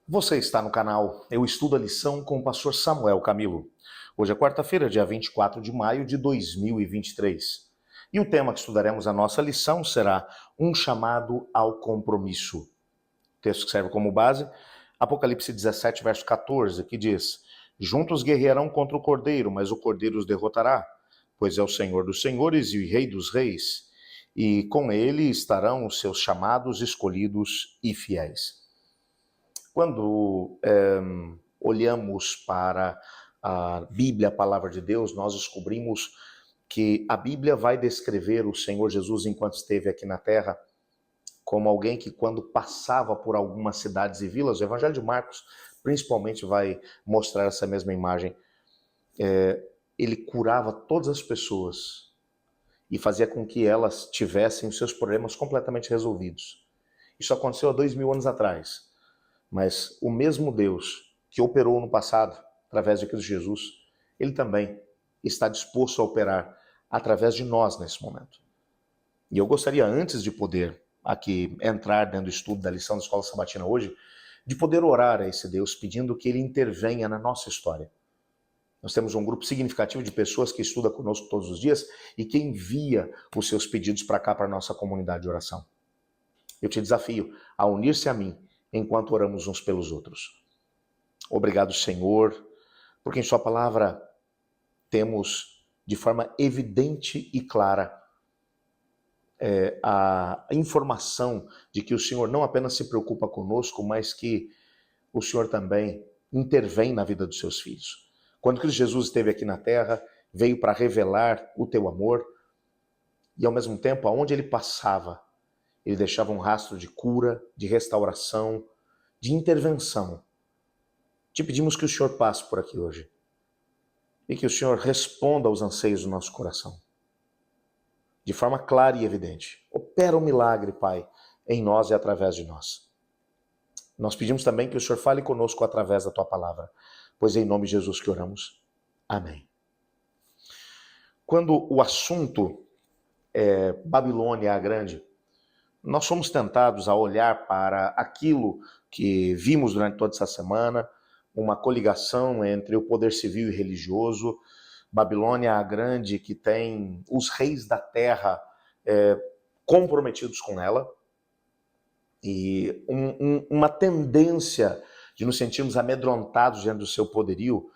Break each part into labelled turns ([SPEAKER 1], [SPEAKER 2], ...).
[SPEAKER 1] Você está no canal Eu Estudo a Lição com o pastor Samuel Camilo. Hoje é quarta-feira, dia 24 de maio de 2023. E o tema que estudaremos a nossa lição será um chamado ao compromisso. O texto que serve como base, Apocalipse 17, verso 14, que diz: Juntos guerrearão contra o Cordeiro, mas o Cordeiro os derrotará, pois é o Senhor dos senhores e o Rei dos reis, e com ele estarão os seus chamados, escolhidos e fiéis. Quando olhamos para a Bíblia, a palavra de Deus, nós descobrimos que a Bíblia vai descrever o Senhor Jesus enquanto esteve aqui na Terra como alguém que, quando passava por algumas cidades e vilas, o Evangelho de Marcos principalmente vai mostrar essa mesma imagem. Ele curava todas as pessoas e fazia com que elas tivessem os seus problemas completamente resolvidos. Isso aconteceu há 2000 anos atrás. Mas o mesmo Deus que operou no passado, através de Cristo Jesus, ele também está disposto a operar através de nós nesse momento. E eu gostaria, antes de poder aqui entrar dentro do estudo da lição da Escola Sabatina hoje, de poder orar a esse Deus pedindo que ele intervenha na nossa história. Nós temos um grupo significativo de pessoas que estuda conosco todos os dias e que envia os seus pedidos para cá, para a nossa comunidade de oração. Eu te desafio a unir-se a mim enquanto oramos uns pelos outros. Obrigado, Senhor, porque em sua palavra temos de forma evidente e clara a informação de que o Senhor não apenas se preocupa conosco, mas que o Senhor também intervém na vida dos seus filhos. Quando Cristo Jesus esteve aqui na terra, veio para revelar o teu amor e, ao mesmo tempo, aonde ele passava, ele deixava um rastro de cura, de restauração, de intervenção. Te pedimos que o Senhor passe por aqui hoje e que o Senhor responda aos anseios do nosso coração. De forma clara e evidente. Opera um milagre, Pai, em nós e através de nós. Nós pedimos também que o Senhor fale conosco através da Tua palavra, pois é em nome de Jesus que oramos. Amém. Quando o assunto é Babilônia a Grande, nós somos tentados a olhar para aquilo que vimos durante toda essa semana, uma coligação entre o poder civil e religioso, Babilônia a Grande, que tem os reis da terra comprometidos com ela, e uma tendência de nos sentirmos amedrontados diante do seu poderio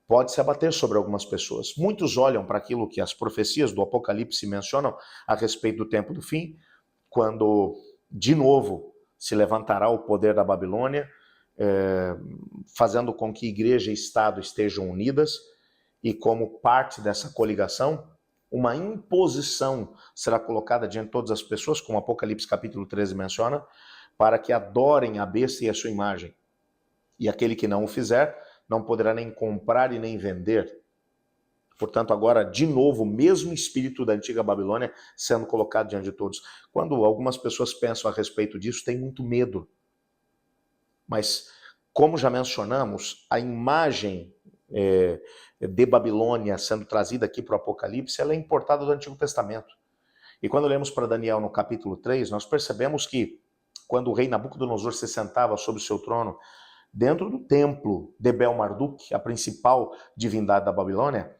[SPEAKER 1] pode se abater sobre algumas pessoas. Muitos olham para aquilo que as profecias do Apocalipse mencionam a respeito do tempo do fim, quando, de novo, se levantará o poder da Babilônia, fazendo com que igreja e Estado estejam unidas, e como parte dessa coligação, uma imposição será colocada diante de todas as pessoas, como Apocalipse capítulo 13 menciona, para que adorem a besta e a sua imagem. E aquele que não o fizer, não poderá nem comprar e nem vender. Portanto, agora, de novo, o mesmo espírito da antiga Babilônia sendo colocado diante de todos. Quando algumas pessoas pensam a respeito disso, tem muito medo. Mas, como já mencionamos, a imagem de Babilônia sendo trazida aqui para o Apocalipse, ela é importada do Antigo Testamento. E quando lemos para Daniel no capítulo 3, nós percebemos que quando o rei Nabucodonosor se sentava sobre o seu trono, dentro do templo de Bel-Marduk, a principal divindade da Babilônia,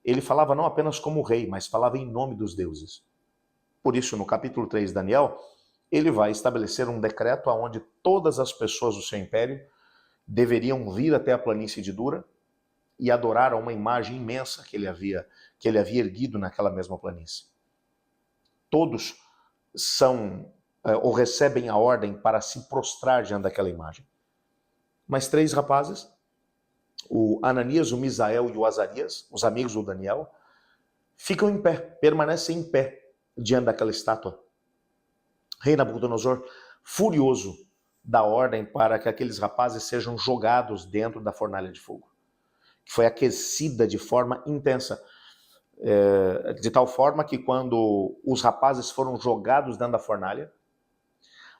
[SPEAKER 1] ele falava não apenas como rei, mas falava em nome dos deuses. Por isso, no capítulo 3 de Daniel, ele vai estabelecer um decreto onde todas as pessoas do seu império deveriam vir até a planície de Dura e adorar a uma imagem imensa que ele havia erguido naquela mesma planície. Todos são ou recebem a ordem para se prostrar diante daquela imagem. Mas 3 rapazes, o Ananias, o Misael e o Azarias, os amigos do Daniel, ficam em pé, permanecem em pé diante daquela estátua. Rei Nabucodonosor, furioso, dá ordem para que aqueles rapazes sejam jogados dentro da fornalha de fogo, que foi aquecida de forma intensa, de tal forma que quando os rapazes foram jogados dentro da fornalha,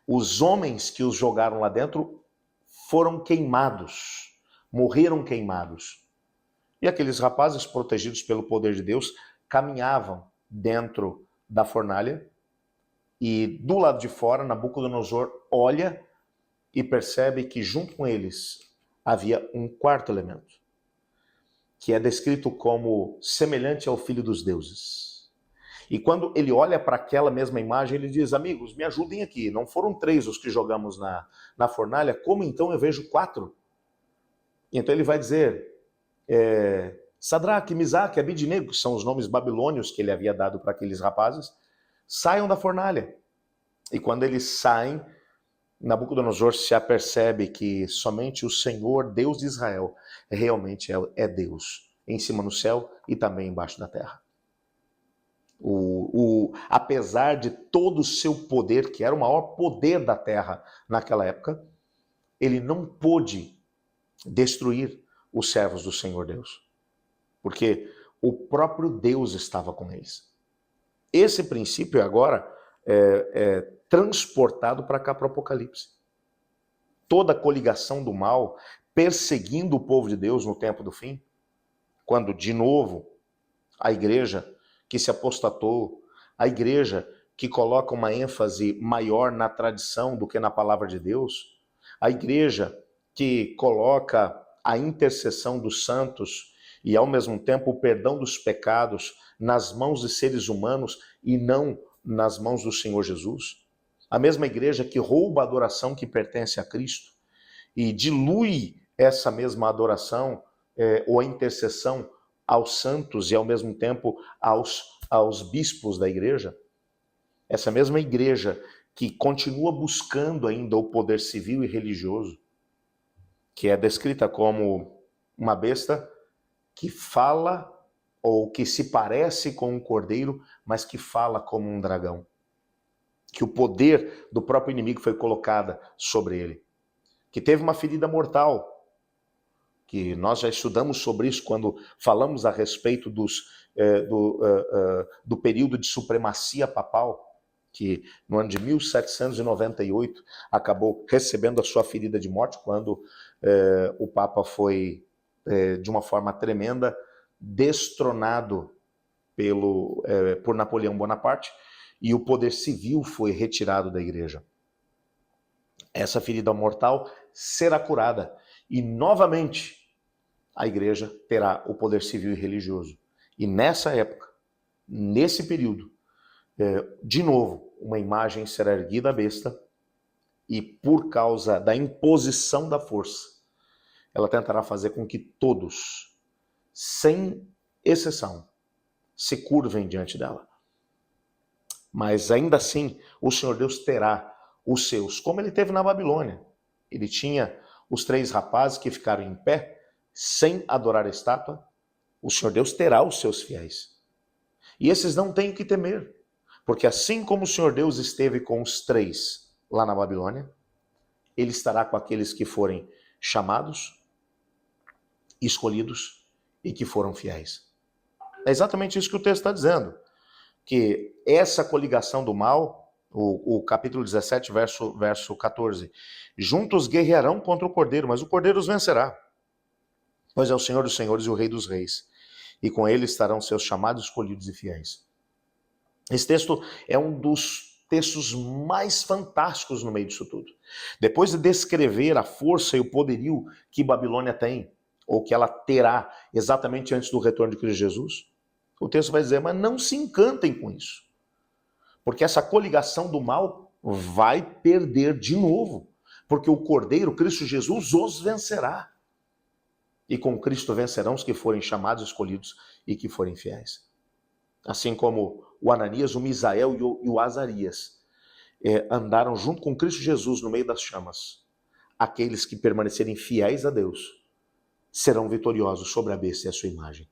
[SPEAKER 1] os homens que os jogaram lá dentro foram queimados, morreram queimados. E aqueles rapazes, protegidos pelo poder de Deus, caminhavam dentro da fornalha e do lado de fora, Nabucodonosor olha e percebe que junto com eles havia um quarto elemento, que é descrito como semelhante ao Filho dos Deuses. E quando ele olha para aquela mesma imagem, ele diz: amigos, me ajudem aqui, não foram 3 os que jogamos na fornalha, como então eu vejo 4? Então ele vai dizer, Sadraque, Misaque, Abidnego, que são os nomes babilônios que ele havia dado para aqueles rapazes, saiam da fornalha. E quando eles saem, Nabucodonosor se apercebe que somente o Senhor, Deus de Israel, realmente é Deus, em cima no céu e também embaixo da terra. Apesar de todo o seu poder, que era o maior poder da terra naquela época, ele não pôde destruir os servos do Senhor Deus, porque o próprio Deus estava com eles. Esse princípio agora é transportado para cá, para o Apocalipse. Toda a coligação do mal perseguindo o povo de Deus no tempo do fim, quando de novo a igreja que se apostatou, a igreja que coloca uma ênfase maior na tradição do que na palavra de Deus, a igreja que coloca a intercessão dos santos e ao mesmo tempo o perdão dos pecados nas mãos de seres humanos e não nas mãos do Senhor Jesus. A mesma igreja que rouba a adoração que pertence a Cristo e dilui essa mesma adoração ou a intercessão aos santos e ao mesmo tempo aos bispos da igreja. Essa mesma igreja que continua buscando ainda o poder civil e religioso, que é descrita como uma besta que fala ou que se parece com um cordeiro, mas que fala como um dragão. Que o poder do próprio inimigo foi colocado sobre ele. Que teve uma ferida mortal, que nós já estudamos sobre isso quando falamos a respeito do período de supremacia papal, que no ano de 1798 acabou recebendo a sua ferida de morte, quando o Papa foi, de uma forma tremenda, destronado por Napoleão Bonaparte, e o poder civil foi retirado da igreja. Essa ferida mortal será curada, e novamente a igreja terá o poder civil e religioso. E nessa época, nesse período, de novo, uma imagem será erguida à besta, e por causa da imposição da força, ela tentará fazer com que todos, sem exceção, se curvem diante dela. Mas ainda assim, o Senhor Deus terá os seus, como ele teve na Babilônia. Ele tinha os 3 rapazes que ficaram em pé, sem adorar a estátua. O Senhor Deus terá os seus fiéis. E esses não têm o que temer, porque assim como o Senhor Deus esteve com os 3 lá na Babilônia, ele estará com aqueles que forem chamados, escolhidos e que foram fiéis. É exatamente isso que o texto está dizendo, que essa coligação do mal, o capítulo 17, verso 14, juntos guerrearão contra o Cordeiro, mas o Cordeiro os vencerá, pois é o Senhor dos senhores e o Rei dos reis, e com ele estarão seus chamados, escolhidos e fiéis. Esse texto é um dos textos mais fantásticos no meio disso tudo. Depois de descrever a força e o poderio que Babilônia tem, ou que ela terá exatamente antes do retorno de Cristo Jesus, o texto vai dizer, mas não se encantem com isso, porque essa coligação do mal vai perder de novo, porque o Cordeiro, Cristo Jesus, os vencerá. E com Cristo vencerão os que forem chamados, escolhidos e que forem fiéis. Assim como o Ananias, o Misael e o Azarias andaram junto com Cristo Jesus no meio das chamas. Aqueles que permanecerem fiéis a Deus serão vitoriosos sobre a besta e a sua imagem.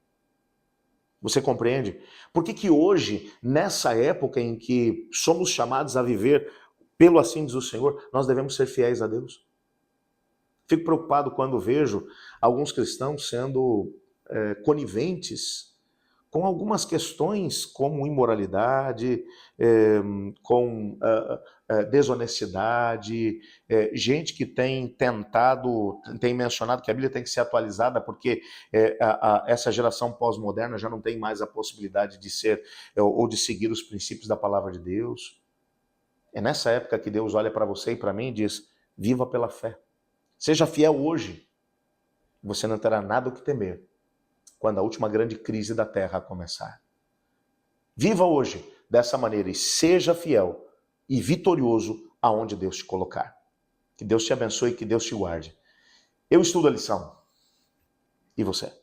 [SPEAKER 1] Você compreende? Por que hoje, nessa época em que somos chamados a viver pelo assim diz o Senhor, nós devemos ser fiéis a Deus? Fico preocupado quando vejo alguns cristãos sendo coniventes com algumas questões como imoralidade, com desonestidade, gente que tem mencionado que a Bíblia tem que ser atualizada porque essa geração pós-moderna já não tem mais a possibilidade de ser ou de seguir os princípios da palavra de Deus. É nessa época que Deus olha para você e para mim e diz, Viva pela fé. Seja fiel hoje. Você não terá nada o que temer quando a última grande crise da terra começar. Viva hoje dessa maneira e seja fiel e vitorioso aonde Deus te colocar. Que Deus te abençoe e que Deus te guarde. Eu estudo a lição. E você?